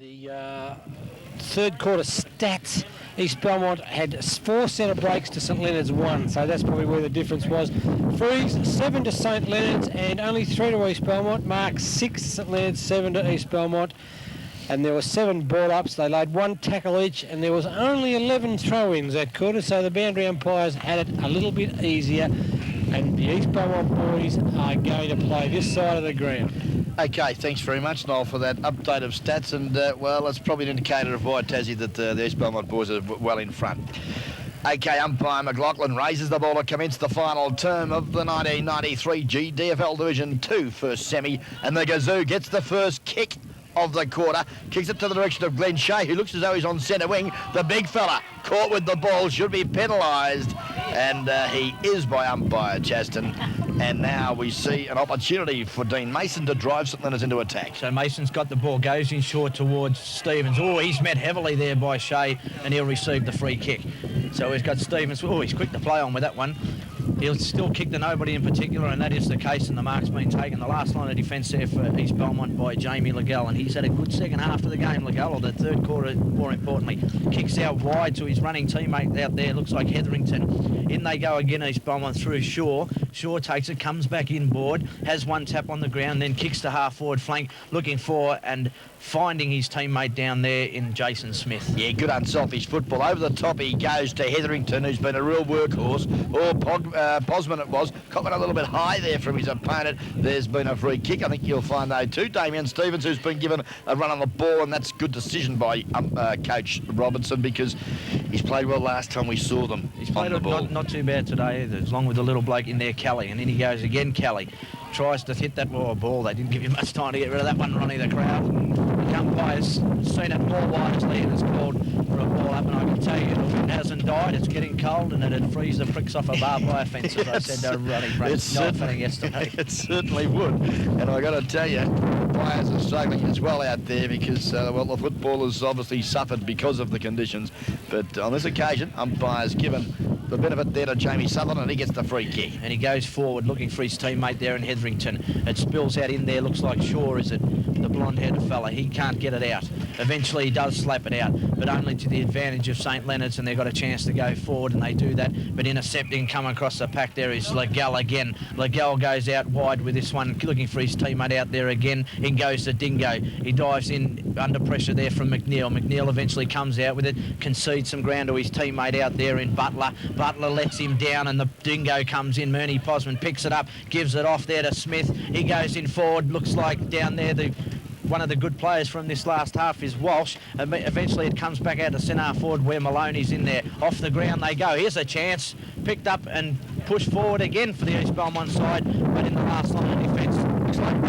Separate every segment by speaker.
Speaker 1: The third quarter stats, East Belmont had 4 centre breaks to St Leonard's 1, so that's probably where the difference was. Frees 7 to St Leonard's and only 3 to East Belmont. Mark 6 to St Leonard's, 7 to East Belmont. And there were 7 ball-ups. They laid 1 tackle each, and there was only 11 throw-ins that quarter, so the boundary umpires had it a little bit easier. And the East Belmont boys are going to play this side of the ground.
Speaker 2: Okay, thanks very much, Noel, for that update of stats. And, well, that's probably an indicator of why, Tassie, that the East Belmont boys are well in front. Okay, umpire McLaughlin raises the ball to commence the final term of the 1993 GDFL Division 2 first semi. And the Gazoo gets the first kick of the quarter, kicks it to the direction of Glenn Shea, who looks as though he's on centre wing. The big fella caught with the ball should be penalised, and he is by umpire Chaston. And now we see an opportunity for Dean Mason to drive St Leonard's into attack.
Speaker 3: So Mason's got the ball, goes in short towards Stevens. Oh, he's met heavily there by Shea, and he'll receive the free kick. So he's got Stevens. Oh, he's quick to play on with that one. He'll still kick to nobody in particular, and that is the case, and the mark's been taken. The last line of defence there for East Belmont by Jamie Legall, and he's had a good second half of the game, Legall, or the third quarter, more importantly. Kicks out wide to his running teammate out there, looks like Hetherington. In they go again, East Belmont through Shaw. Shaw takes it, comes back inboard, has one tap on the ground, then kicks to half-forward flank, looking for and finding his teammate down there in Jason Smith.
Speaker 2: Yeah, good unselfish football. Over the top he goes to Hetherington, who's been a real workhorse. Or Posman it was. Caught it a little bit high there from his opponent. There's been a free kick. I think you'll find, though, too. Damian Stevens, who's been given a run on the ball, and that's good decision by Coach Robertson, because he's played well last time we saw them.
Speaker 3: He's played on the ball. Not too bad today, along with the little bloke in there, Kelly. And then he goes again, Kelly. Tries to hit that ball. They didn't give you much time to get rid of that one, Ronnie, the crowd. The umpire's seen it more wisely and has called for a ball up, and I can tell you, it hasn't died. It's getting cold, and it'd freeze the pricks off a barbed wire fence, as I said to Ronnie Brady yesterday.
Speaker 2: It certainly would. And I got to tell you, players are struggling as well out there because, well, the footballers obviously suffered because of the conditions. But on this occasion, umpire's given the benefit there to Jamie Sutherland, and he gets the free kick.
Speaker 3: And he goes forward looking for his teammate there in Hetherington. It spills out in there, looks like Shaw, is it? The blonde-haired fella. He can't get it out. Eventually he does slap it out, but only to the advantage of St Leonard's, and they've got a chance to go forward, and they do that. But intercepting, come across the pack there is Legall again. Legall goes out wide with this one, looking for his teammate out there again. In goes the Dingo. He dives in under pressure there from McNeil. McNeil eventually comes out with it, concedes some ground to his teammate out there in Butler. Butler lets him down, and the Dingo comes in. Murny Posman picks it up, gives it off there to Smith. He goes in forward, looks like down there one of the good players from this last half is Walsh. Eventually it comes back out to centre forward where Maloney's in there. Off the ground they go. Here's a chance. Picked up and pushed forward again for the East Belmont side, but in the last line of defence, looks like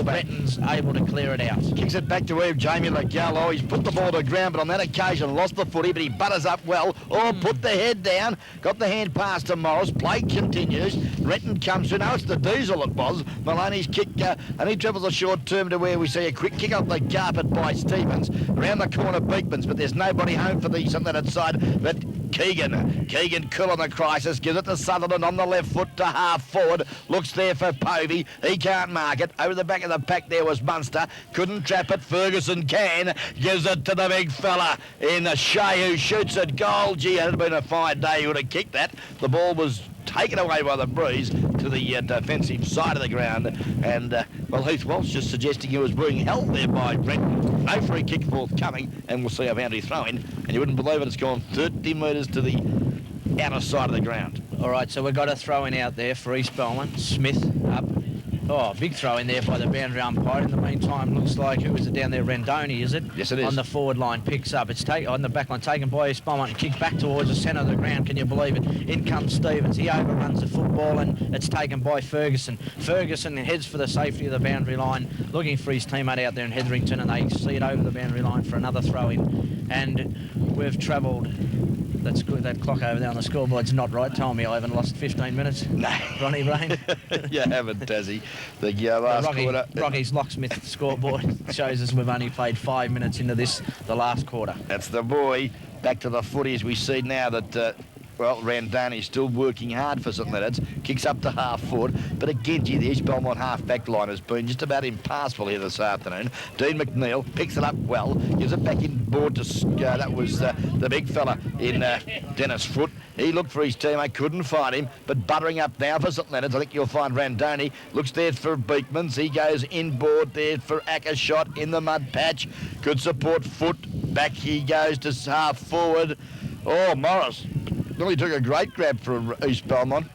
Speaker 3: Bretton's able to clear it out.
Speaker 2: Kicks it back to where Jamie Legall. Oh, he's put the ball to the ground, but on that occasion lost the footy, but he butters up well. Oh, put the head down. Got the hand pass to Morris. Play continues. Renton comes through. No, it's the Diesel it was. Maloney's kick, and he travels a short term to where we see a quick kick off the carpet by Stevens. Around the corner, Beekmans, but there's nobody home for the St Leonard side. But Keegan cool on the crisis, gives it to Sutherland on the left foot to half forward, looks there for Povey, he can't mark it. Over the back of the pack there was Munster, couldn't trap it. Ferguson can, gives it to the big fella in the Shea, who shoots it goal. Gee, had it been a fine day, he would have kicked that. The ball was taken away by the breeze to the defensive side of the ground, and well, Heath Walsh just suggesting he was being held there by Brent. No free kick forthcoming, and we'll see a boundary throw in, and you wouldn't believe it, it's gone 30 metres to the outer side of the ground.
Speaker 3: All right, so we've got a throw in out there for East Belmont. Smith up. Oh, big throw in there by the boundary umpire. In the meantime, looks like, who is it down there? Rendoni, is it?
Speaker 2: Yes, it is.
Speaker 3: On the forward line, picks up. It's on the back line, taken by East Belmont and kicked back towards the centre of the ground. Can you believe it? In comes Stevens. He overruns the football, and it's taken by Ferguson. Ferguson heads for the safety of the boundary line, looking for his teammate out there in Hetherington, and they see it over the boundary line for another throw in. And we've travelled. That's good. That clock over there on the scoreboard's not right. Tell me I haven't lost 15 minutes.
Speaker 2: No.
Speaker 3: Ronnie Brain.
Speaker 2: You haven't, Tassie. The last quarter.
Speaker 3: Rocky's locksmith scoreboard shows us we've only played 5 minutes into the last quarter.
Speaker 2: That's the boy. Back to the footy as we see now that Well, Randani's still working hard for St Leonard's. Kicks up to half forward. But again, gee, the East Belmont half-back line has been just about impassable here this afternoon. Dean McNeil picks it up well. Gives it back in board to... that was the big fella in Dennis Foote. He looked for his teammate, couldn't find him. But buttering up now for St Leonard's. I think you'll find Randani. Looks there for Beekmans. He goes inboard there for Ackershot in the mud patch. Good support. Foote. Back he goes to half forward. Oh, Morris. Really took a great grab for East Belmont,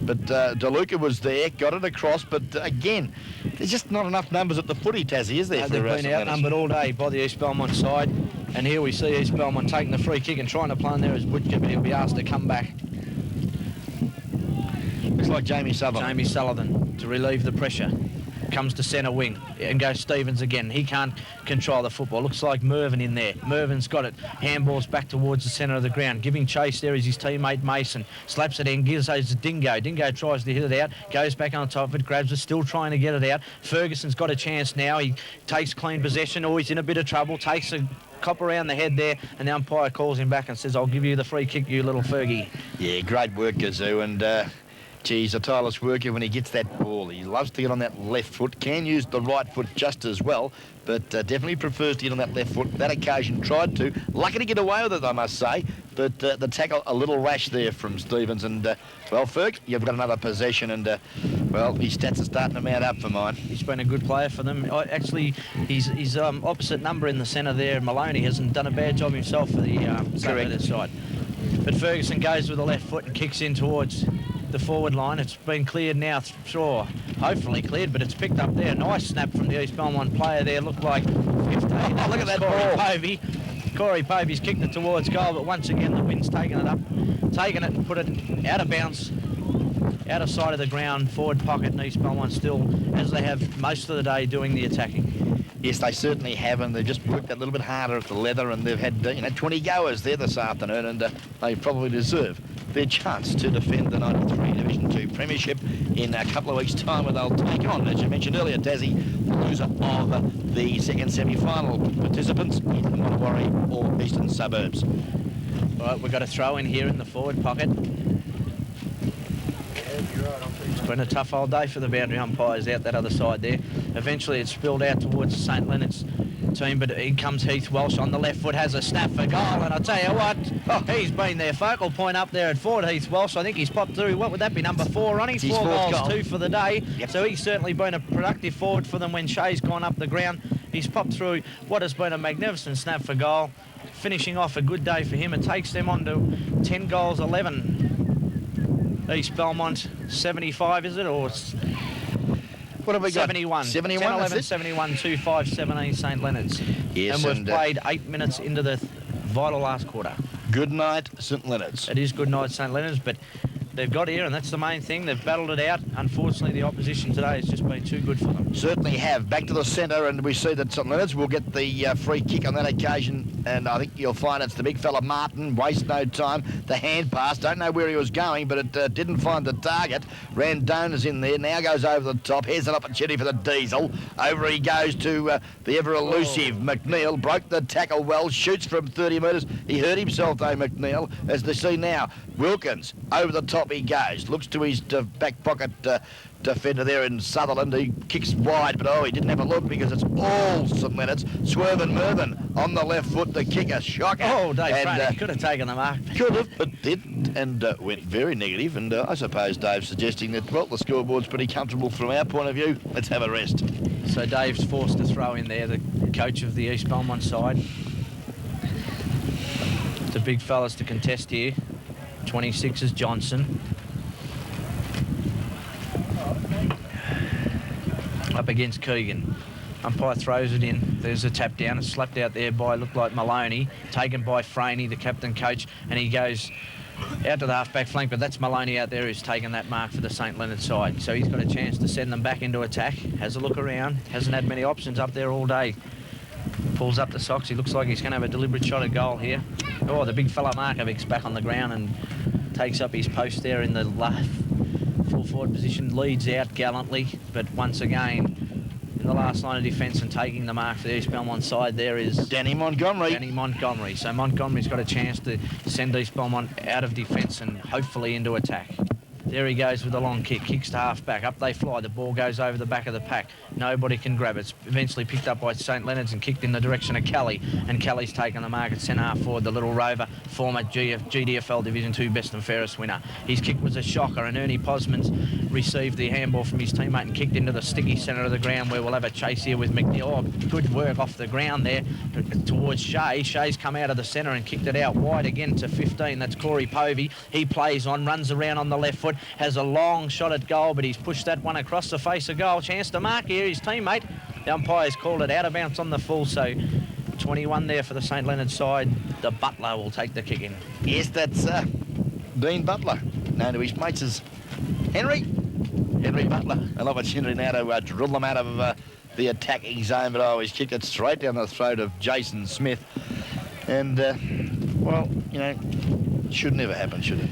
Speaker 2: but DeLuca was there, got it across, but again, there's just not enough numbers at the footy, Tassie, is there?
Speaker 3: They've been outnumbered all day by the East Belmont side, and here we see East Belmont taking the free kick and trying to play in there as Butcher, but he'll be asked to come back.
Speaker 2: Looks like Jamie Sullivan.
Speaker 3: Jamie Sullivan to relieve the pressure. Comes to centre wing and goes Stevens again. He can't control the football. Looks like Mervyn in there. Mervyn's got it. Handballs back towards the centre of the ground. Giving chase there is his teammate Mason. Slaps it in, gives it to Dingo. Dingo tries to hit it out. Goes back on top of it. Grabs it. Still trying to get it out. Ferguson's got a chance now. He takes clean possession. Oh, he's in a bit of trouble. Takes a cop around the head there, and the umpire calls him back and says, I'll give you the free kick, you little Fergie.
Speaker 2: Yeah, great work, Gazoo, and... Geez, a tireless worker when he gets that ball. He loves to get on that left foot, can use the right foot just as well, but definitely prefers to get on that left foot. That occasion tried to. Lucky to get away with it, I must say, but the tackle a little rash there from Stevens. And, well, Ferg, you've got another possession, and, well, his stats are starting to mount up for mine.
Speaker 3: He's been a good player for them. Actually, his opposite number in the centre there, Maloney, hasn't done a bad job himself for the side. But Ferguson goes with the left foot and kicks in towards the forward line. It's been cleared now, sure, hopefully cleared, but it's picked up there. Nice snap from the East Belmont player there. Looked like 15.
Speaker 2: Look at that ball.
Speaker 3: Corey Povey's kicked it towards goal, but once again the wind's taken it and put it out of bounds, out of sight of the ground, forward pocket, and East Belmont still, as they have most of the day, doing the attacking.
Speaker 2: Yes, they certainly have, and they've just worked that little bit harder at the leather, and they've had 20 goers there this afternoon, and they probably deserve their chance to defend the 93 Division 2 Premiership in a couple of weeks' time, where they'll take on, as you mentioned earlier, Tassie, the loser of the second semi-final participants in the Monterey or Eastern Suburbs.
Speaker 3: All right, we've got a throw in here in the forward pocket. It's been a tough old day for the boundary umpires out that other side there. Eventually it's spilled out towards St Leonard's team, but in comes Heath Welsh on the left foot, has a snap for goal, and I tell you what, he's been their focal point up there at forward, Heath Welsh. I think he's popped through, what would that be, number 4, Ronnie? 4 goals, 2 for the day.
Speaker 2: Yep.
Speaker 3: So he's certainly been a productive forward for them when Shea's gone up the ground. He's popped through what has been a magnificent snap for goal, finishing off a good day for him. It takes them on to 10 goals, 11. East Belmont 75, is it, or
Speaker 2: what have we got?
Speaker 3: 71.
Speaker 2: 71,
Speaker 3: 10, 11, 71, 2, 5, 17 St Leonard's.
Speaker 2: Yes,
Speaker 3: and we've played 8 minutes into the vital last quarter.
Speaker 2: Good night, St Leonard's.
Speaker 3: It is good night, St Leonard's, but they've got here, and that's the main thing. They've battled it out. Unfortunately, the opposition today has just been too good for them.
Speaker 2: Certainly have. Back to the centre, and we see that St Leonard's will get the free kick on that occasion, and I think you'll find it's the big fella Martin. Waste no time. The hand pass. Don't know where he was going, but it didn't find the target. Randona's in there. Now goes over the top. Here's an opportunity for the Diesel. Over he goes to the ever-elusive McNeil. Broke the tackle well. Shoots from 30 metres. He hurt himself, though, McNeil. As they see now, Wilkins over the top he goes. Looks to his back pocket defender there in Sutherland. He kicks wide, but he didn't have a look because it's all St Leonard's. Swervin Mervyn on the left foot, the kicker. Shocker.
Speaker 3: Oh, Dave Franny could have taken the mark.
Speaker 2: Could have, but didn't, and went very negative. And I suppose Dave's suggesting that, well, the scoreboard's pretty comfortable from our point of view. Let's have a rest.
Speaker 3: So Dave's forced to throw in there, the coach of the East Belmont side. The big fellas to contest here. 26 is Johnson. Up against Keegan. Umpire throws it in. There's a tap down. It's slapped out there by, looked like Maloney. Taken by Franey, the captain coach, and he goes out to the half-back flank, but that's Maloney out there who's taken that mark for the St Leonard side. So he's got a chance to send them back into attack. Has a look around. Hasn't had many options up there all day. Pulls up the socks. He looks like he's going to have a deliberate shot at goal here. Oh, the big fella Markovic's back on the ground and takes up his post there in the full forward position. Leads out gallantly, but once again, in the last line of defence and taking the mark for the East Belmont side there is
Speaker 2: Danny Montgomery.
Speaker 3: Danny Montgomery. So Montgomery's got a chance to send East Belmont out of defence and hopefully into attack. There he goes with a long kick. Kicks to half-back. Up they fly. The ball goes over the back of the pack. Nobody can grab it. It's eventually picked up by St Leonard's and kicked in the direction of Kelly. And Kelly's taken the mark at centre-half forward. The little rover, former GDFL Division 2 best and fairest winner. His kick was a shocker, and Ernie Posman's received the handball from his teammate and kicked into the sticky centre of the ground, where we'll have a chase here with McNeil. Oh, good work off the ground there towards Shea. Shea's come out of the centre and kicked it out wide again to 15. That's Corey Povey. He plays on, runs around on the left foot, has a long shot at goal, but he's pushed that one across the face of goal. Chance to mark here, his teammate. The umpire's called it out of bounds on the full, so 21 there for the St Leonard side. The Butler will take the kick in.
Speaker 2: Yes, that's Dean Butler, known to his mates as Henry Butler. I love it, Henry now to drill them out of the attacking zone, but he's kicked it straight down the throat of Jason Smith. And, well, you know, should never happen, should it?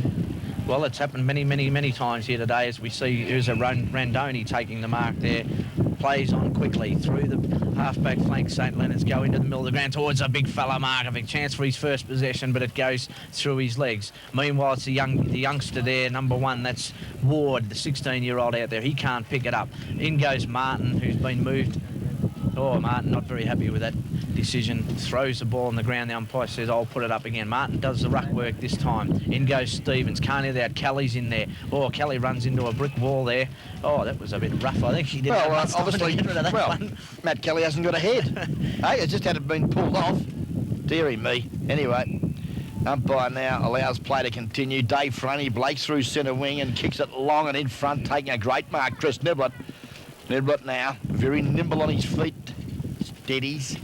Speaker 3: Well, it's happened many times here today, as we see here's a Randoni taking the mark there. Plays on quickly through the half-back flank. St Leonard's go into the middle of the ground towards a big fella Markovic. Chance for his first possession, but it goes through his legs. Meanwhile, it's the youngster there, number 1. That's Ward, the 16-year-old out there. He can't pick it up. In goes Martin, who's been moved. Oh, Martin not very happy with that decision. Throws the ball on the ground. The umpire says, I'll put it up again. Martin does the ruck work this time. In goes Stevens. Can't hear that. Kelly's in there. Oh, Kelly runs into a brick wall there. Oh, that was a bit rough. I think he did.
Speaker 2: Well, obviously, Matt Kelly hasn't got a head. Hey, it's just had it been pulled off. Deary me. Anyway, umpire now allows play to continue. Dave Franey breaks through centre wing and kicks it long and in front, taking a great mark. Chris Niblett. Niblett now, very nimble on his feet. Steadies.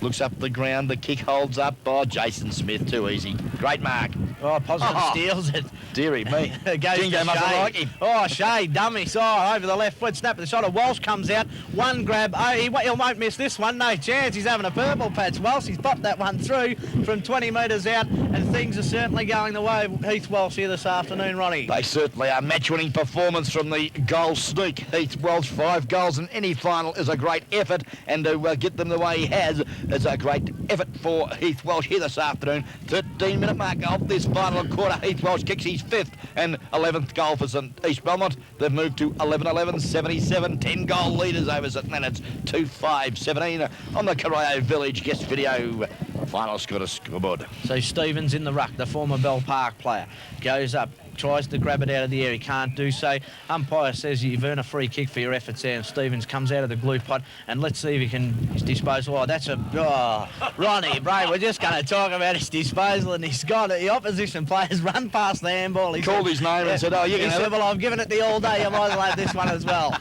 Speaker 2: Looks up the ground. The kick holds up. Oh, Jason Smith, too easy. Great mark.
Speaker 3: Oh, Positive steals it.
Speaker 2: Deary me.
Speaker 3: Goes
Speaker 2: Dingo
Speaker 3: to
Speaker 2: mustn't
Speaker 3: Shea.
Speaker 2: like him.
Speaker 3: Oh, Shea, dummy. Oh, over the left foot. Snap of the shot. Walsh comes out. One grab. Oh, he won't miss this one. No chance. He's having a purple patch. Walsh, he's popped that one through from 20 metres out, and things are certainly going the way of Heath Walsh here this afternoon, Ronnie.
Speaker 2: They certainly are. Match-winning performance from the goal sneak. Heath Walsh, 5 goals in any final is a great effort, and to get them the way he has is a great effort for Heath Walsh here this afternoon. 13-minute mark of this final quarter. Heath Walsh kicks his 5th and 11th goal for St East Belmont. They've moved to 11-11, 77, 10 goal leaders over St Leonard's 2-5-17 on the Corio Village guest video. Final scoreboard.
Speaker 3: So Stevens in the ruck, the former Bell Park player, goes up, tries to grab it out of the air. He can't do so. Umpire says you've earned a free kick for your efforts there, and Stevens comes out of the glue pot, and let's see if he can dispose. Oh, that's a... Oh, Ronnie, bro, we're just going to talk about his disposal, and he's got it. The opposition players run past the handball. He
Speaker 2: called his name and said, oh, you can have it.
Speaker 3: Well, I've given it the all day. You might as well have this one as well.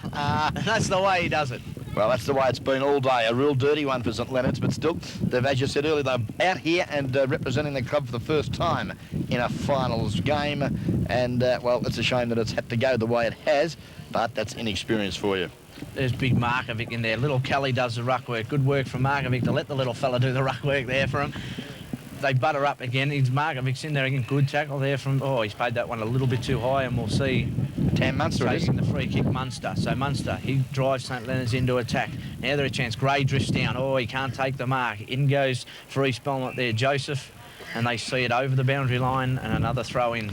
Speaker 3: That's the way he does it.
Speaker 2: Well, that's the way it's been all day. A real dirty one for St Leonard's, but still, they've, as you said earlier, they're out here and representing the club for the first time in a finals game. And, well, it's a shame that it's had to go the way it has, but that's inexperience for you.
Speaker 3: There's big Markovic in there. Little Kelly does the ruck work. Good work from Markovic to let the little fella do the ruck work there for him. They butter up again. Markovic's in there again. Good tackle there from... Oh, he's paid that one a little bit too high, and we'll see...
Speaker 2: Tam Munster
Speaker 3: taking the free kick, Munster. So Munster, he drives St Leonard's into attack. Now they're a chance. Gray drifts down. Oh, he can't take the mark. In goes for East Belmont there, Joseph. And they see it over the boundary line, and another throw in.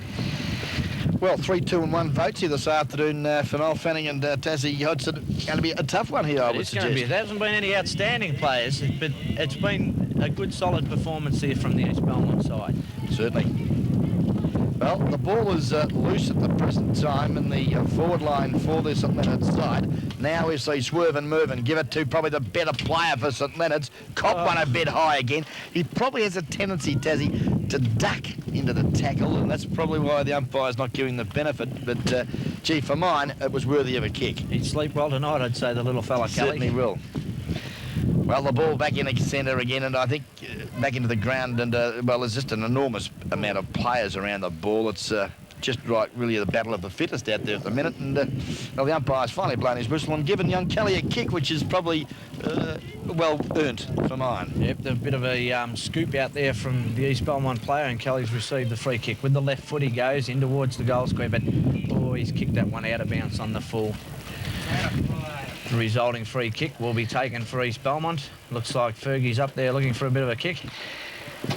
Speaker 2: Well, 3, 2 and 1 votes here this afternoon. Fnl Fanning and Tassie Hodgson. Going to be a tough one here, I would suggest.
Speaker 3: There hasn't been any outstanding players, but it's been a good, solid performance here from the East Belmont side.
Speaker 2: Certainly. Well, the ball is loose at the present time in the forward line for the St Leonard's side. Now we see Swerve and Mervyn give it to probably the better player for St Leonard's. Cop one a bit high again. He probably has a tendency, Tassie, to duck into the tackle, and that's probably why the umpire's not giving the benefit. But, gee, for mine, it was worthy of a kick.
Speaker 3: He'd sleep well tonight, I'd say, the little fella, Kelly.
Speaker 2: Certainly will. Well, the ball back in the centre again, and I think back into the ground, and, well, there's just an enormous amount of players around the ball. It's just like really the battle of the fittest out there at the minute, and well, the umpire's finally blown his whistle and given young Kelly a kick, which is probably well earned for mine.
Speaker 3: Yep, a bit of a scoop out there from the East Belmont player, and Kelly's received the free kick. With the left foot he goes in towards the goal square, but oh, he's kicked that one out of bounds on the full. The resulting free kick will be taken for East Belmont. Looks like Fergie's up there looking for a bit of a kick.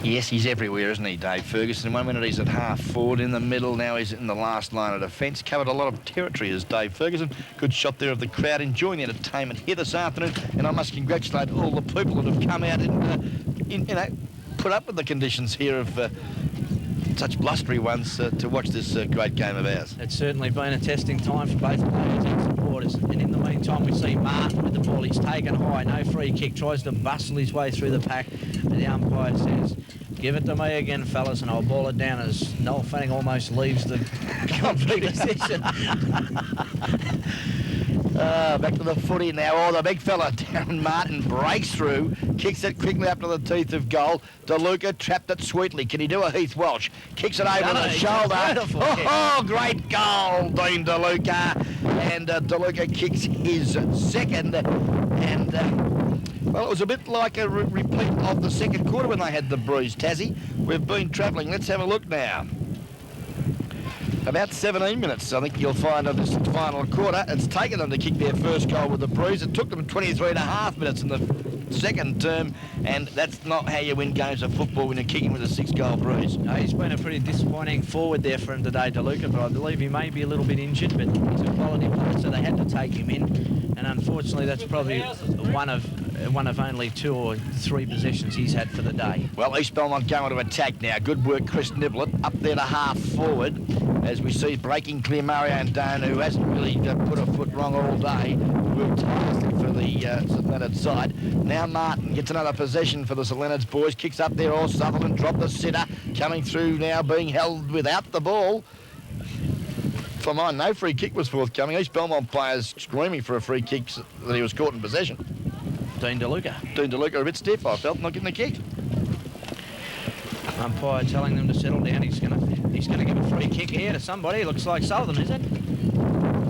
Speaker 2: Yes, he's everywhere, isn't he, Dave Ferguson? 1 minute he's at half forward, in the middle, now he's in the last line of defence. Covered a lot of territory as Dave Ferguson. Good shot there of the crowd, enjoying the entertainment here this afternoon. And I must congratulate all the people that have come out and put up with the conditions here of such blustery ones to watch this great game of ours.
Speaker 3: It's certainly been a testing time for both players and supporters. And in the meantime, we see Martin with the ball. He's taken high, no free kick, tries to bustle his way through the pack. And the umpire says, "Give it to me again, fellas, and I'll ball it down," as Noel Fanning almost leaves the competition.
Speaker 2: Back to the footy now. Oh, the big fella, Darren Martin, breaks through, kicks it quickly up to the teeth of goal. DeLuca trapped it sweetly. Can he do a Heath Welsh? Kicks it over the shoulder. Oh, great goal, Dean DeLuca. And DeLuca kicks his second. And, well, it was a bit like a repeat of the second quarter when they had the bruise, Tassie. We've been travelling. Let's have a look now. About 17 minutes, I think you'll find, of this final quarter. It's taken them to kick their first goal with the bruise. It took them 23.5 minutes in the second term, and that's not how you win games of football when you're kicking with a 6-goal bruise.
Speaker 3: No, he's been a pretty disappointing forward there for him today, DeLuca, but I believe he may be a little bit injured, but he's a quality player, so they had to take him in. And unfortunately, that's probably one of only 2 or 3 possessions he's had for the day.
Speaker 2: Well, East Belmont going to attack now. Good work, Chris Niblett, up there to half forward. As we see breaking clear Mario Andone, who hasn't really put a foot wrong all day. Worked tirelessly for the St Leonard's side. Now Martin gets another possession for the St Leonard's boys. Kicks up there, all Sutherland dropped the sitter. Coming through now, being held without the ball. For mine, no free kick was forthcoming. East Belmont players screaming for a free kick that he was caught in possession.
Speaker 3: Dean DeLuca.
Speaker 2: Dean DeLuca a bit stiff, I felt, not getting the kick.
Speaker 3: Umpire telling them to settle down. He's gonna give a free kick here to somebody. Looks like Sullivan, is it?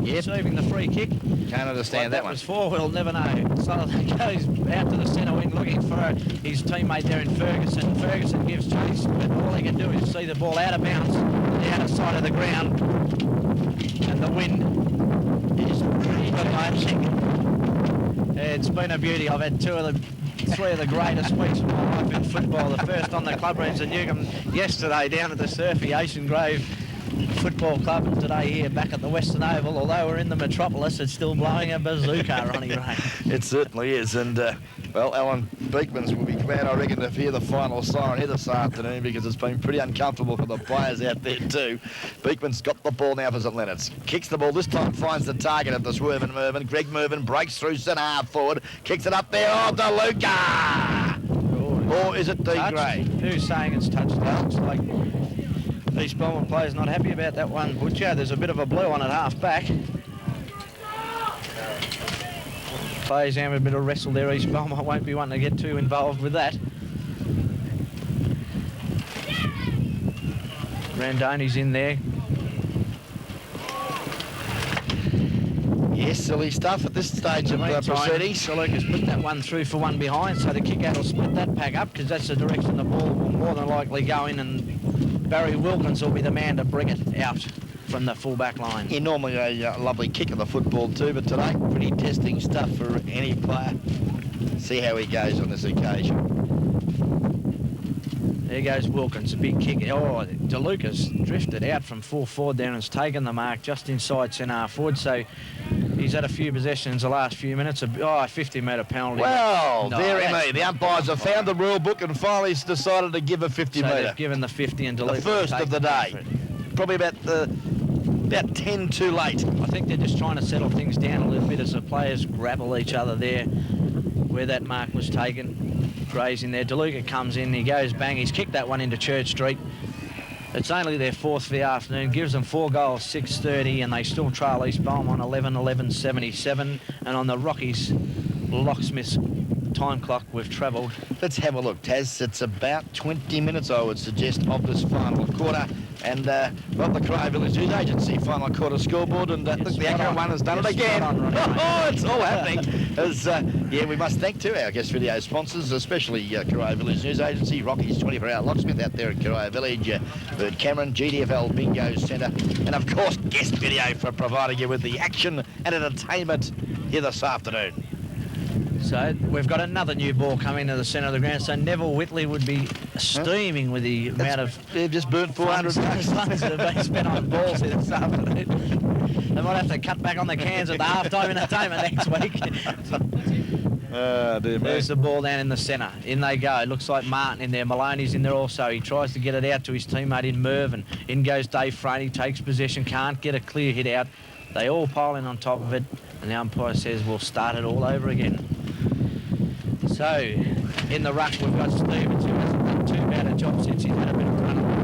Speaker 2: Yeah.
Speaker 3: Receiving the free kick.
Speaker 2: Can't understand
Speaker 3: What
Speaker 2: that one.
Speaker 3: Was for, we'll never know. Sullivan goes out to the centre wing looking for his teammate there in Ferguson. Ferguson gives chase, but all he can do is see the ball out of bounds, the outer side of the ground, and the wind is amazing. It's been a beauty. I've had 3 of the greatest weeks of my life in football. The first on the club greens at Newcombe yesterday down at the surfy Ocean Grove Football Club, and today here back at the Western Oval. Although we're in the metropolis, it's still blowing a bazooka, Ronnie Ray.
Speaker 2: It certainly is, and well, Alan Beekmans will be glad, I reckon, to hear the final siren here this afternoon, because it's been pretty uncomfortable for the players out there too. Beekman's got the ball now for St Leonard's. Kicks the ball, this time finds the target at the swerve and Mervyn. Greg Mervyn breaks through centre half forward, kicks it up there, oh, DeLuca! Or is it D. Gray?
Speaker 3: Who's saying it's touched? Looks like East Belmont players not happy about that one. Butcher, there's a bit of a blue on at half back. Players having a bit of wrestle there. East Belmont won't be wanting to get too involved with that. Randoni's in there.
Speaker 2: Yes, silly stuff at this stage of proceedings.
Speaker 3: DeLuca's put that one through for one behind, so the kick-out will split that pack up, because that's the direction the ball will more than likely go in, and Barry Wilkins will be the man to bring it out from the full-back line.
Speaker 2: Yeah, normally a lovely kick of the football too, but today pretty testing stuff for any player. See how he goes on this occasion.
Speaker 3: There goes Wilkins, a big kick. Oh, DeLuca's drifted out from full forward there and has taken the mark just inside centre forward. So he's had a few possessions the last few minutes. A 50-metre penalty.
Speaker 2: Well, dearie me, the umpires have found the rule book and finally decided to give a 50-metre.
Speaker 3: So they've given the 50 and DeLuca.
Speaker 2: The first of the day. Probably about 10 too late.
Speaker 3: I think they're just trying to settle things down a little bit as the players grapple each other there where that mark was taken. Gray's in there. DeLuca comes in, he goes bang, he's kicked that one into Church Street. It's only their 4th for the afternoon, gives them 4 goals, 6:30, and they still trail East Belmont 11-11-77. And on the Rockies locksmith's time clock, we've travelled.
Speaker 2: Let's have a look, Taz. It's about 20 minutes, I would suggest, of this final quarter. And well, the Cry Village News Agency final quarter scoreboard, and look, the Accra one has done it again. It's all happening. As, yeah, we must thank to our guest video sponsors, especially Cry Village News Agency, Rocky's 24-hour locksmith out there at Cry Village, Bird Cameron, GDFL Bingo Centre, and of course guest video for providing you with the action and entertainment here this afternoon.
Speaker 3: So we've got another new ball coming to the centre of the ground. So Neville Whitley would be steaming with the amount of...
Speaker 2: They've just burnt 400
Speaker 3: funds that have been spent on balls here this afternoon. They might have to cut back on the cans at the half-time entertainment next week.
Speaker 2: Dear me.
Speaker 3: There's the ball down in the centre. In they go. It looks like Martin in there. Maloney's in there also. He tries to get it out to his teammate in Mervyn. In goes Dave Franey. Takes possession. Can't get a clear hit out. They all pile in on top of it. And the umpire says we'll start it all over again. So, in the ruck, we've got Stevens, who hasn't done too bad a job since he's had a bit of run on the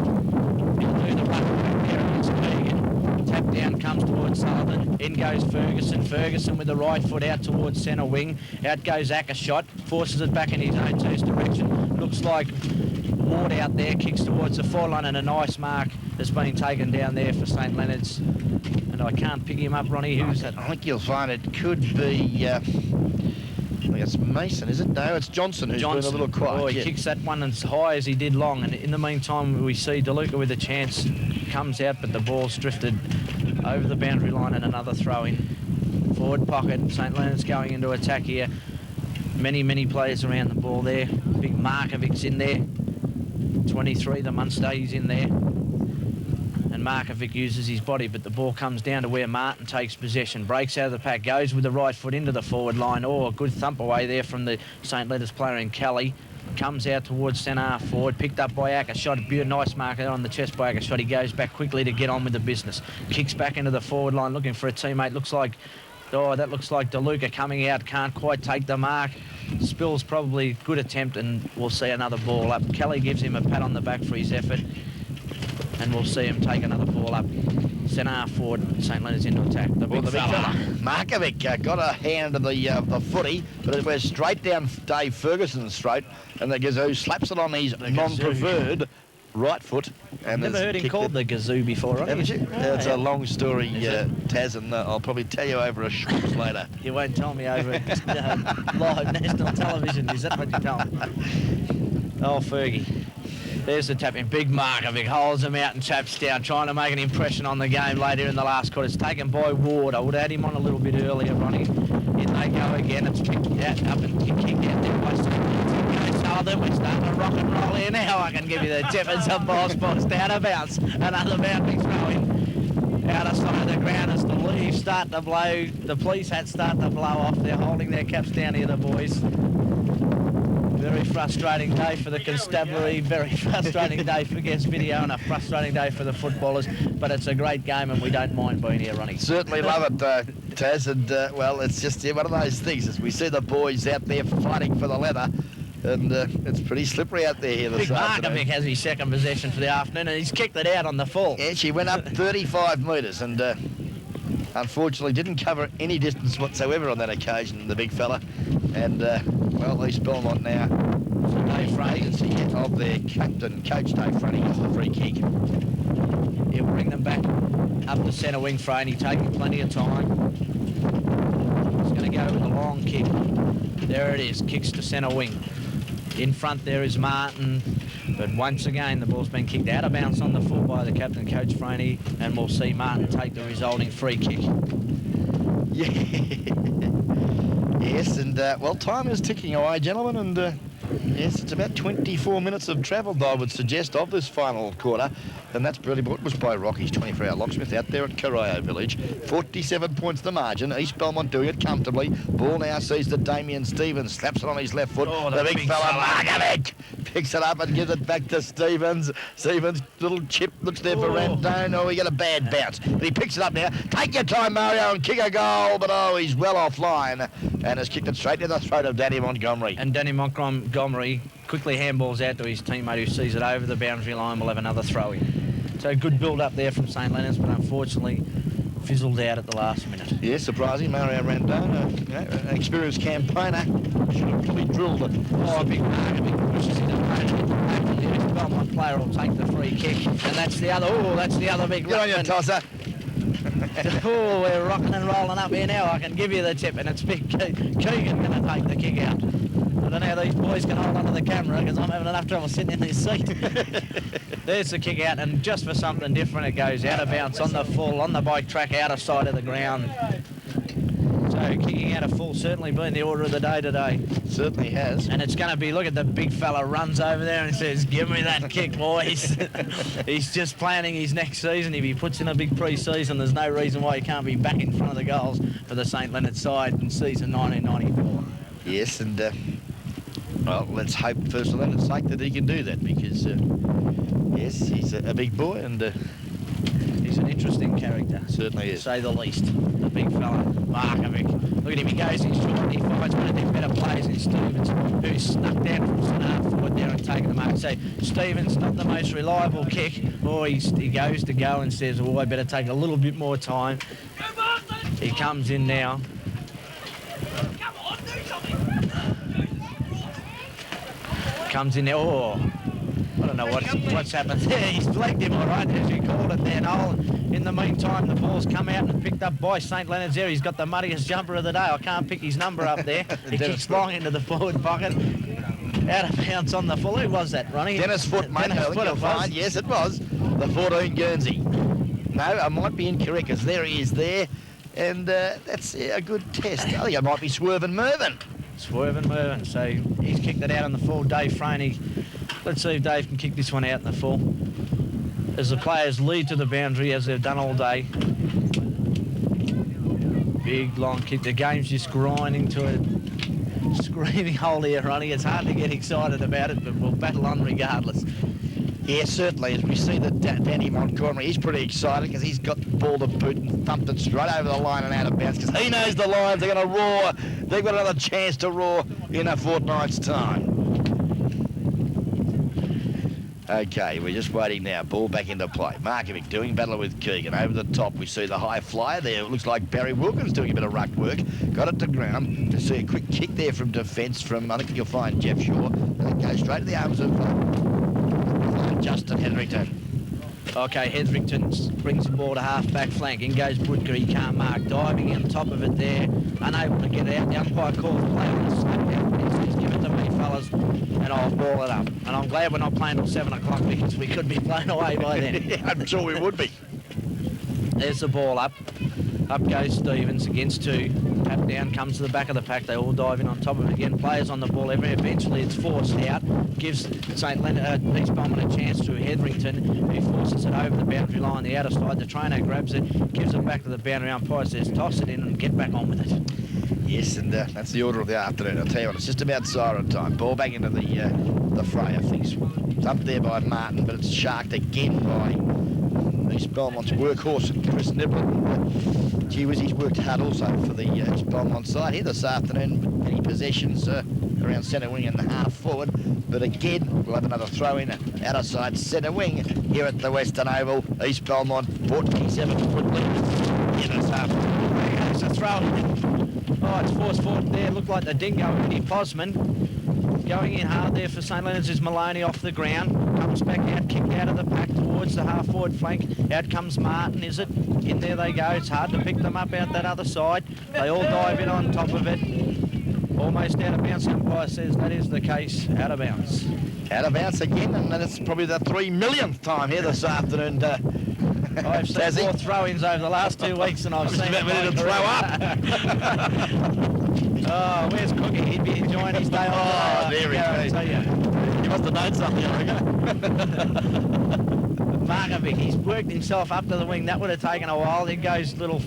Speaker 3: ball. He'll do the ruck back there against Keegan. Tap down comes towards Sullivan. In goes Ferguson. Ferguson with the right foot out towards centre wing. Out goes Ackershot. Forces it back in his own team's direction. Looks like Ward out there. Kicks towards the forward line, and a nice mark has been taken down there for St Leonard's. And I can't pick him up, Ronnie. Who's that?
Speaker 2: I think you'll find it could be... I think it's Mason, is it? No, it's Johnson who's been a little quiet.
Speaker 3: Oh, he kicks that one as high as he did long, and in the meantime we see DeLuca with a chance, comes out, but the ball's drifted over the boundary line, and another throw in. Forward pocket, St Leonard's going into attack here. Many players around the ball there. Big Markovic's in there. 23, the Munster, he's in there. And Markovic uses his body, but the ball comes down to where Martin takes possession, breaks out of the pack, goes with the right foot into the forward line. Oh, a good thump away there from the St Leonard's player in Kelly. Comes out towards centre forward, picked up by Ackershot. A nice mark on the chest by Ackershot. He goes back quickly to get on with the business. Kicks back into the forward line, looking for a teammate. Looks like DeLuca coming out, can't quite take the mark. Spill's probably good attempt, and we'll see another ball up. Kelly gives him a pat on the back for his effort. And we'll see him take another ball up. Centre forward, St Leonard's into attack. The big fella.
Speaker 2: Markovic got a hand of the footy, but it went straight down Dave Ferguson's throat, and the Gazoo slaps it on his non-preferred right foot. And
Speaker 3: never heard him called the Gazoo before,
Speaker 2: haven't you? It's a long story, Taz, and I'll probably tell you over a schmutz later.
Speaker 3: You won't tell me over live national television, is that what you tell me? Oh, Fergie. There's the tap in. Big Markovic holds him out and taps down, trying to make an impression on the game later in the last quarter. It's taken by Ward. I would have had him on a little bit earlier, Ronnie. In they go again. It's picked out up and kicked out there by Sullivan. We're starting to rock and roll here now. I can give you the tip. It's a boss out of bounds. Another boundary throw in. Out of sight of the ground as the leaves start to blow. The police hats start to blow off. They're holding their caps down here, the boys. Very frustrating day for the constabulary, very frustrating day for guest video, and a frustrating day for the footballers. But it's a great game, and we don't mind being here, Ronnie.
Speaker 2: Certainly love it, Taz. And, well, it's just one of those things. As we see the boys out there fighting for the leather, and it's pretty slippery out there here this afternoon.
Speaker 3: Big Markovic has his second possession for the afternoon, and he's kicked it out on the full.
Speaker 2: Yeah, she went up 35 metres, and unfortunately didn't cover any distance whatsoever on that occasion, the big fella. And, well, East Belmont now.
Speaker 3: So Dave Franey
Speaker 2: of their captain, Coach Dave Franey, gets the free kick.
Speaker 3: He'll bring them back up the centre wing. Franey taking plenty of time. He's going to go with a long kick. There it is, kicks to centre wing. In front there is Martin, but once again the ball's been kicked out of bounds on the full by the captain, Coach Franey, and we'll see Martin take the resulting free kick.
Speaker 2: Yeah. Yes, and, well, time is ticking away, gentlemen, and, yes, it's about 24 minutes of travel, I would suggest, of this final quarter, and that's brilliant. It was by Rocky's 24-hour locksmith out there at Corio Village. 47 points the margin. East Belmont doing it comfortably. Ball now sees the Damien Stevens, slaps it on his left foot.
Speaker 3: Oh,
Speaker 2: the big fella, Markovic, picks it up and gives it back to Stevens. Stevens, little chip, looks there for Randone. Oh, he got a bad bounce. But he picks it up now. Take your time, Mario, and kick a goal. But, oh, he's well offline and has kicked it straight to the throat of Danny Montgomery.
Speaker 3: And Danny Montgomery quickly handballs out to his teammate, who sees it over the boundary line. We'll have another throw in. So good build up there from St Leonard's, but unfortunately fizzled out at the last minute.
Speaker 2: Yeah, surprising. Mario Randone, an experienced campaigner, should have probably drilled it.
Speaker 3: Oh, big Markovic pushes his opponent. The Belmont player will take the free kick, and that's the other big
Speaker 2: Good on you, Tosser.
Speaker 3: Oh, we're rocking and rolling up here now. I can give you the tip, and it's big Keegan going to take the kick out. I don't know how these boys can hold onto the camera, because I'm having enough trouble sitting in this seat. There's the kick out, and just for something different, it goes out of bounds on the full, on the bike track, out of sight of the ground. So kicking out a full certainly been the order of the day today.
Speaker 2: Certainly has.
Speaker 3: And it's going to be, look at the big fella runs over there and says, give me that kick, boys. He's just planning his next season. If he puts in a big pre-season, there's no reason why he can't be back in front of the goals for the St Leonard side in season 1994.
Speaker 2: Yes, and well, let's hope for St Leonard's sake that he can do that, because yes, he's a big boy, and
Speaker 3: he's an interesting character.
Speaker 2: Certainly
Speaker 3: to
Speaker 2: is.
Speaker 3: say the least. The big fella, Markovic. Look at him, he goes in short, he finds one of their better players in Stevens, who snuck down from centre forward there and taken the mark. So Stevens, not the most reliable kick, or he goes to go and says, oh, I better take a little bit more time. He comes in now. Comes in there, oh, I don't know what's happened there. He's flagged him all right, as you called it there, Noel. In the meantime, the ball's come out and picked up by St Leonard's there. He's got the muddiest jumper of the day. I can't pick his number up there. He kicks long into the forward pocket. Out of bounds on the full. Who was that, Ronnie?
Speaker 2: Dennis Foot, mate.
Speaker 3: Dennis Foot, it was.
Speaker 2: Yes, it was. The 14 Guernsey. No, I might be incorrect, because there he is there. And that's a good test. I think it might be Swervin' Mervyn.
Speaker 3: Swervin' Mervyn. So he's kicked it out on the full. Dave Franey. Let's see if Dave can kick this one out in the full. As the players lead to the boundary, as they've done all day. Big, long kick. The game's just grinding to a screaming hole here, Ronnie. It's hard to get excited about it, but we'll battle on regardless.
Speaker 2: Yeah, certainly. As we see that Danny Montgomery, he's pretty excited because he's got the ball to boot and thumped it straight over the line and out of bounds, because he knows the Lions are going to roar. They've got another chance to roar in a fortnight's time. Okay, we're just waiting now. Ball back into play. Markovic doing battle with Keegan. Over the top, we see the high flyer there. It looks like Barry Wilkins doing a bit of ruck work. Got it to ground. To see a quick kick there from defence from, I think you'll find Jeff Shaw. And it goes straight to the arms of Justin Hetherington.
Speaker 3: Okay, Hetherington brings the ball to half-back flank. In goes Butker, he can't mark. Diving on top of it there. Unable to get it out. The umpire calls play on the snap down. He says, give it to me, fellas, and I'll ball it up. And I'm glad we're not playing till 7 o'clock, because we could be blown away by then.
Speaker 2: Yeah, I'm sure we would be.
Speaker 3: There's the ball up. Up goes Stevens against two. Tap down, comes to the back of the pack. They all dive in on top of it again. Players on the ball. Eventually it's forced out. Gives St Leonard, East Bowman a chance to Hetherington, who forces it over the boundary line, the outer side. The trainer grabs it, gives it back to the boundary. Umpire says, toss it in and get back on with it.
Speaker 2: Yes, and that's the order of the afternoon. I'll tell you what, it's just about siren time. Ball back into the fray, I think. It's up there by Martin, but it's sharked again by East Belmont's workhorse, Chris Niblett. Gee whiz, he's worked hard also for the East Belmont side here this afternoon. Many possessions around centre wing and the half forward. But again, we'll have another throw in outer side centre wing here at the Western Oval. East Belmont, 47-foot lead in this half.
Speaker 3: There goes the throw. Oh, it's forced forward there. Looked like the dingo, Eddie Posman. Going in hard there for St Leonard's is Maloney off the ground. Comes back out, kicked out of the pack towards the half-forward flank. Out comes Martin, is it? In there they go. It's hard to pick them up out that other side. They all dive in on top of it. Almost out of bounds. Umpire says that is the case. Out of bounds.
Speaker 2: Out of bounds again, and that's probably the 3 millionth time here this afternoon.
Speaker 3: I've seen more throw-ins over the last 2 weeks than I've seen.
Speaker 2: About ready to throw up.
Speaker 3: Oh, where's Cookie? He'd be enjoying his day off.
Speaker 2: Oh, there he goes. He must have known something, I reckon.
Speaker 3: Markovic, he's worked himself up to the wing. That would have taken a while. There goes little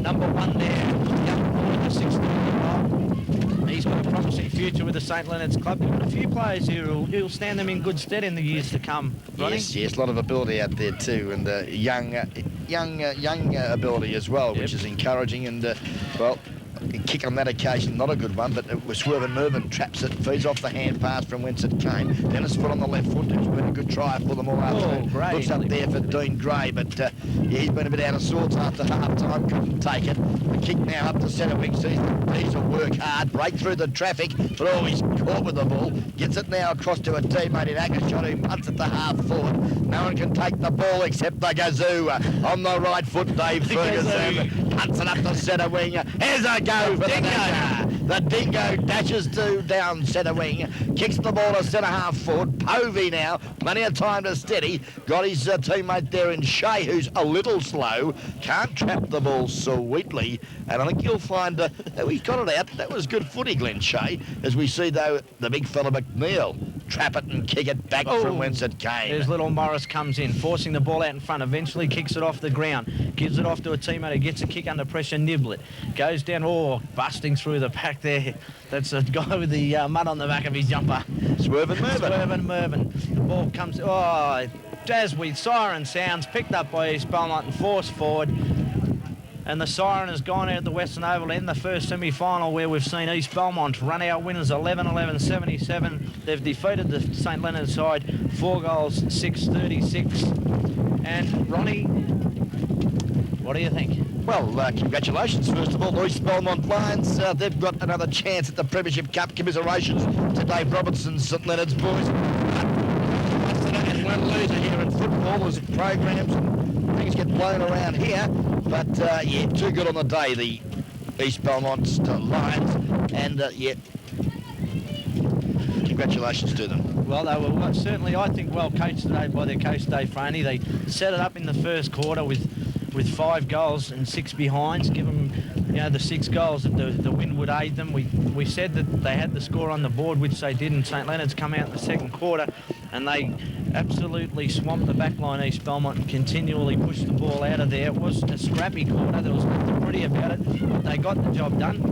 Speaker 3: number 1 there. Young boy, the 16-year-old. He's got a promising future with the St Leonard's club. They've got a few players here who'll stand them in good stead in the years to come. Ronnie?
Speaker 2: Yes, a lot of ability out there too, and young ability as well, which is encouraging. And well, a kick on that occasion, not a good one, but it was Swervin' Mervyn traps it, feeds off the hand pass from whence it came. Dennis Foot on the left foot, who's been a good try for them all afternoon.
Speaker 3: Gray.
Speaker 2: Looks up there for Dean Gray, but yeah, he's been a bit out of sorts after half-time, couldn't take it. The kick now up to centre wing, sees Diesel work hard, break through the traffic, but oh, he's caught with the ball. Gets it now across to a teammate in Ackershot, who punts it to half-forward. No one can take the ball except the Gazoo. On the right foot, Dave Ferguson punts it up to centre wing. Here's a go for the Dingo. The Dingo dashes to down centre wing, kicks the ball to centre half forward. Povey now, plenty of time to steady. Got his teammate there in Shea, who's a little slow. Can't trap the ball sweetly. And I think you'll find that we got it out. That was good footy, Glenn Shea. As we see, though, the big fella McNeil trap it and kick it back from whence it came.
Speaker 3: There's little Morris comes in, forcing the ball out in front, eventually kicks it off the ground, gives it off to a teammate who gets a kick under pressure, Niblet. Goes down, busting through the pack there. That's a guy with the mud on the back of his jumper.
Speaker 2: Swervin' Mervin.
Speaker 3: The ball comes, as with siren sounds, picked up by East Belmont and forced forward. And the siren has gone out at the Western Oval in the first semi-final, where we've seen East Belmont run out winners 11-11-77. They've defeated the St Leonard side 4 goals, 6-36. And Ronnie, what do you think?
Speaker 2: Well, congratulations, first of all, the East Belmont Lions. They've got another chance at the Premiership Cup. Commiserations to Dave Robertson's St Leonard's boys. And one loser here in football. There's programs and things get blown around here. But, too good on the day, the East Belmont Lions. And, congratulations to them.
Speaker 3: Well, they were certainly, I think, well coached today by their coach, Dave Franey. They set it up in the first quarter with 5 goals and 6 behinds, give them, the 6 goals that the win would aid them. We said that they had the score on the board, which they did, and St Leonard's come out in the second quarter, and they absolutely swamped the backline, East Belmont, and continually pushed the ball out of there. It was a scrappy quarter. There was nothing pretty about it, but they got the job done.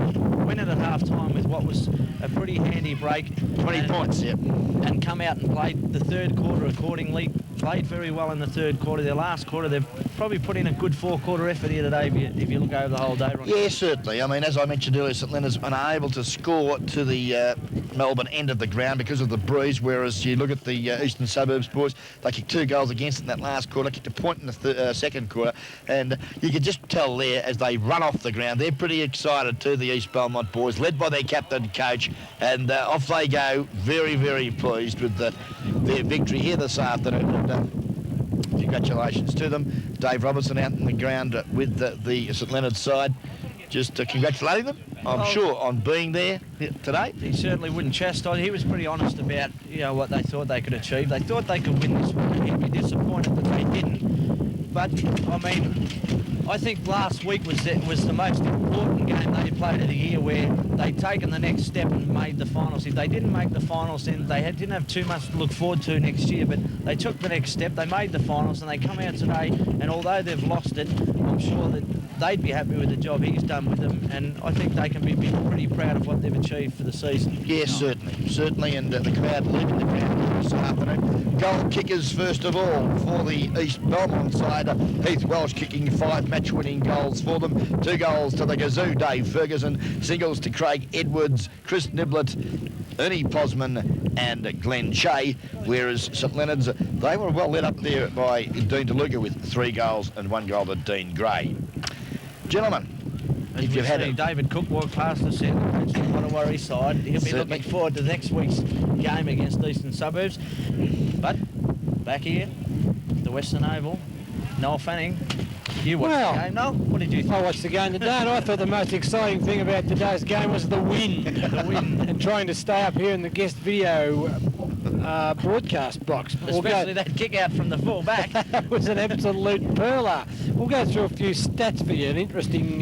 Speaker 3: Win it at half-time with what was a pretty handy break.
Speaker 2: 20 points, yep.
Speaker 3: And come out and played the third quarter accordingly. Played very well in the third quarter. Their last quarter, they've probably put in a good 4-quarter effort here today if you look over the whole day, Ron.
Speaker 2: Yeah, certainly. I mean, as I mentioned earlier, St Leonard's unable to score to the Melbourne end of the ground because of the breeze, whereas you look at the Eastern Suburbs boys, they kicked 2 goals against in that last quarter, kicked a point in the second quarter, and you can just tell there as they run off the ground, they're pretty excited too, the East Belmont boys, led by their captain coach, and off they go, very, very pleased with their victory here this afternoon. And, congratulations to them. Dave Robertson out in the ground with the St Leonard side, just congratulating them, I'm sure, on being there today.
Speaker 3: He certainly wouldn't chastise. He was pretty honest about what they thought they could achieve. They thought they could win this one, and he'd be disappointed that they didn't. But I mean, I think last week was the most important game they played of the year, where they'd taken the next step and made the finals. If they didn't make the finals, then they didn't have too much to look forward to next year, but they took the next step, they made the finals, and they come out today, and although they've lost it, I'm sure that they'd be happy with the job he's done with them, and I think they can be pretty proud of what they've achieved for the season.
Speaker 2: Yes, certainly, and the crowd leaving the ground this afternoon. Goal kickers, first of all, for the East Belmont side. Heath Welsh kicking 5 match-winning goals for them. 2 goals to the Gazoo, Dave Ferguson. Singles to Craig Edwards, Chris Niblet, Ernie Posman and Glenn Shea, whereas St Leonard's, they were well led up there by Dean DeLuca with 3 goals and 1 goal to Dean Gray. Gentlemen, if you've had it.
Speaker 3: David Cook walked past us in the Wonnawarry side. He'll be looking forward to next week's game against Eastern Suburbs. But back here, the Western Oval, Noel Fanning. You watched the game, Noel? What did you think?
Speaker 1: I watched the game today, and I thought the most exciting thing about today's game was the wind. And trying to stay up here in the guest video broadcast box.
Speaker 3: Especially that kick out from the full back.
Speaker 1: That was an absolute perler. We'll go through a few stats for you. An interesting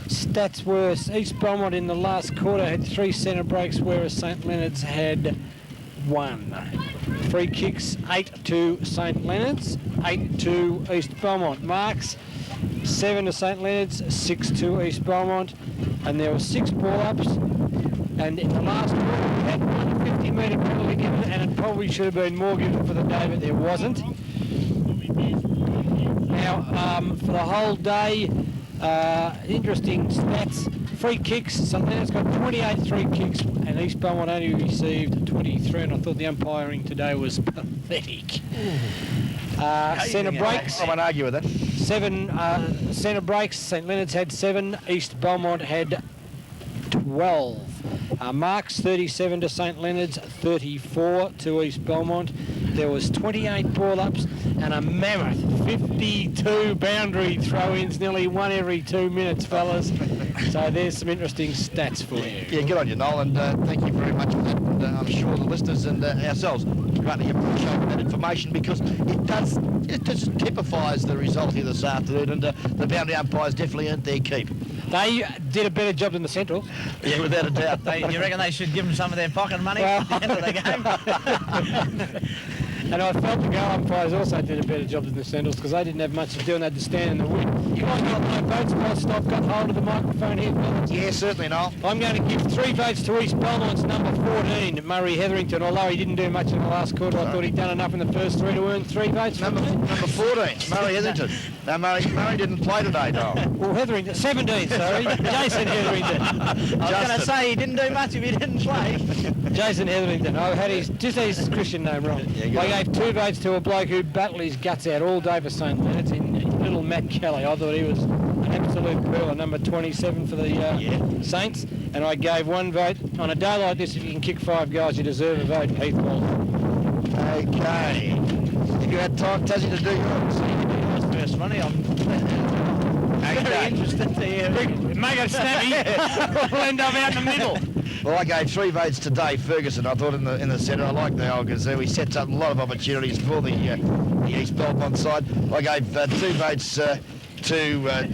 Speaker 1: stats were East Belmont in the last quarter had 3 centre breaks, whereas St Leonard's had 1. Free kicks, 8 to St Leonard's, 8 to East Belmont. Marks, 7 to St Leonard's, 6 to East Belmont. And there were 6 ball-ups. And in the last quarter, we had 1 50-metre penalty given, and it probably should have been more given for the day, but there wasn't. Now, for the whole day, interesting stats. Free kicks, St Leonard's got 28 free kicks, and East Belmont only received 23, and I thought the umpiring today was pathetic. Centre breaks.
Speaker 2: I won't argue with that.
Speaker 1: 7 centre breaks. St Leonard's had 7. East Belmont had 12. Marks 37 to St Leonard's, 34 to East Belmont. There was 28 ball-ups and a mammoth 52 boundary throw-ins, nearly 1 every 2 minutes, fellas. So there's some interesting stats for you.
Speaker 2: Yeah, good on you, Noel, and thank you very much for that. And I'm sure the listeners and ourselves greatly appreciate that information, because it just typifies the result here this afternoon, and the boundary umpires definitely earned their keep.
Speaker 1: They did a better job than the Centrals.
Speaker 2: Yeah, without a doubt.
Speaker 3: You reckon they should give them some of their pocket money at the end of the game?
Speaker 1: And I felt the goal umpires also did a better job than the Centrals, because they didn't have much to do and they had to stand in the wind. You guys got no votes whilst I've got hold of the microphone here, fellas?
Speaker 2: Yeah, certainly, Noel.
Speaker 1: I'm going to give 3 votes to East Belmont's number 14, Murray Hetherington. Although he didn't do much in the last quarter, I thought he'd done enough in the first 3 to earn 3 votes.
Speaker 2: Number 14, Murray Hetherington. No, Murray didn't play today, Noel.
Speaker 1: Well, Hetherington, 17, sorry. Jason Hetherington.
Speaker 3: I was going to say he didn't do much if he didn't play.
Speaker 1: Jason Hetherington. I had his Christian name wrong.
Speaker 2: Yeah,
Speaker 1: I gave 2 votes to a bloke who battled his guts out all day for St Leonard's, in little Matt Kelly. I thought he was an absolute pearler, number 27 for the Saints. And I gave 1 vote. On a day like this, if you can kick 5 goals, you deserve a vote, Heath Walsh.
Speaker 2: Okay. Have you had time, Tassie, to do yours?
Speaker 3: First, Ronnie, I'm very interested to hear.
Speaker 1: Make it snappy. We'll end up out in the middle.
Speaker 2: Well, I gave 3 votes to Dave Ferguson. I thought in the centre, I like the old Gazoo. He sets up a lot of opportunities for the East Belmont side. I gave 2 votes to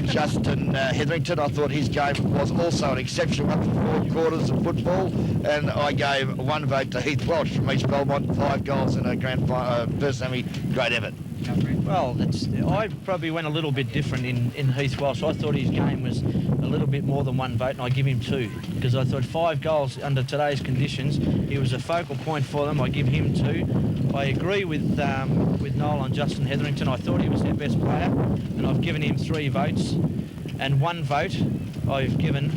Speaker 2: Justin Hetherington. I thought his game was also an exceptional one for 4 quarters of football. And I gave 1 vote to Heath Welsh from East Belmont, 5 goals in a grand final, first semi, great effort.
Speaker 3: Well, I probably went a little bit different in Heath Welsh. I thought his game was a little bit more than 1 vote, and I give him 2, because I thought 5 goals under today's conditions. He was a focal point for them. I give him 2. I agree with Noel on Justin Hetherington. I thought he was their best player, and I've given him 3 votes, and 1 vote I've given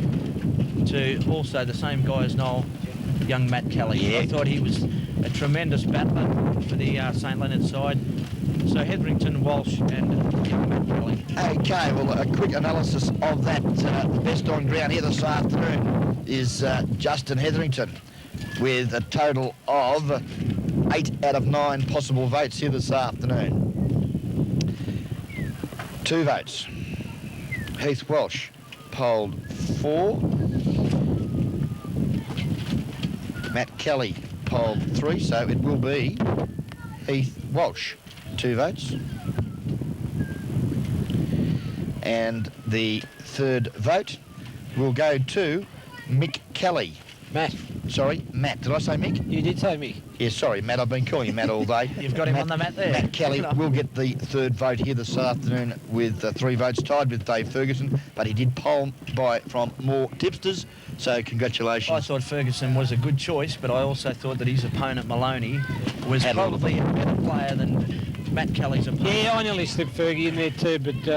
Speaker 3: to also the same guy as Noel, young Matt Kelly.
Speaker 2: Yeah.
Speaker 3: I thought he was a tremendous battler for the St Leonard's side. So Hetherington, Walsh and young Matt Kelly.
Speaker 2: Okay, well, a quick analysis of that. The best on ground here this afternoon is Justin Hetherington, with a total of 8 out of 9 possible votes here this afternoon. 2 votes. Heath Welsh polled 4. Matt Kelly polled 3, so it will be Heath Welsh. 2 votes. And the 3rd vote will go to Mick Kelly.
Speaker 1: Matt.
Speaker 2: Sorry, Matt. Did I say Mick?
Speaker 1: You did say Mick.
Speaker 2: Yeah, sorry, Matt. I've been calling you Matt all day.
Speaker 3: You've got him on the mat there.
Speaker 2: Matt Kelly will get the 3rd vote here this afternoon with 3 votes, tied with Dave Ferguson, but he did poll from more tipsters, so congratulations.
Speaker 3: I thought Ferguson was a good choice, but I also thought that his opponent, Maloney, was probably a better player than Matt Kelly's opponent.
Speaker 1: Yeah, I nearly slipped Fergie in there too, but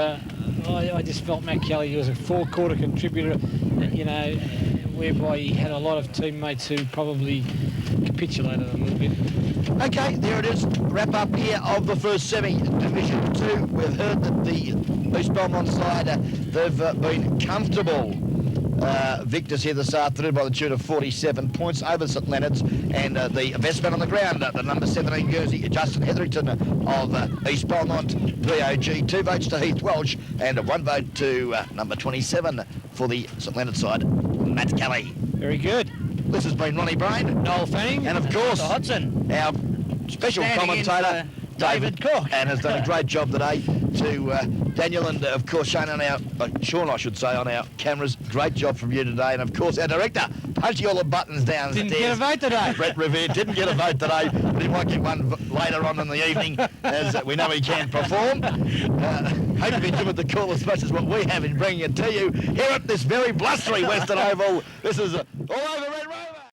Speaker 1: I just felt Matt Kelly was a 4-quarter contributor, you know, whereby he had a lot of teammates who probably capitulated a little bit.
Speaker 2: Okay, there it is. Wrap up here of the first semi, Division 2. We've heard that the East Belmont side, they've been comfortable victors here this afternoon by the tune of 47 points over St Leonard's, and the best man on the ground, the number 17 jersey, Justin Hetherington of East Belmont, VOG. 2 votes to Heath Welsh and 1 vote to number 27 for the St Leonard side, Matt Kelly.
Speaker 1: Very good.
Speaker 2: This has been Ronnie Brain,
Speaker 1: Noel Fanning,
Speaker 2: and of course
Speaker 3: Hodson,
Speaker 2: our special
Speaker 3: standing in
Speaker 2: commentator
Speaker 3: for David Cook,
Speaker 2: and has done a great job today. To Daniel and of course Shane on our Sean, I should say, on our cameras. Great job from you today, and of course our director punching all the buttons downstairs.
Speaker 1: didn't get a vote today.
Speaker 2: Brett Revere didn't get a vote today, but he might get one later on in the evening, as we know he can perform. Hope you've enjoyed the call as much as what we have in bringing it to you here at this very blustery Western Oval. This is all over Red Rover.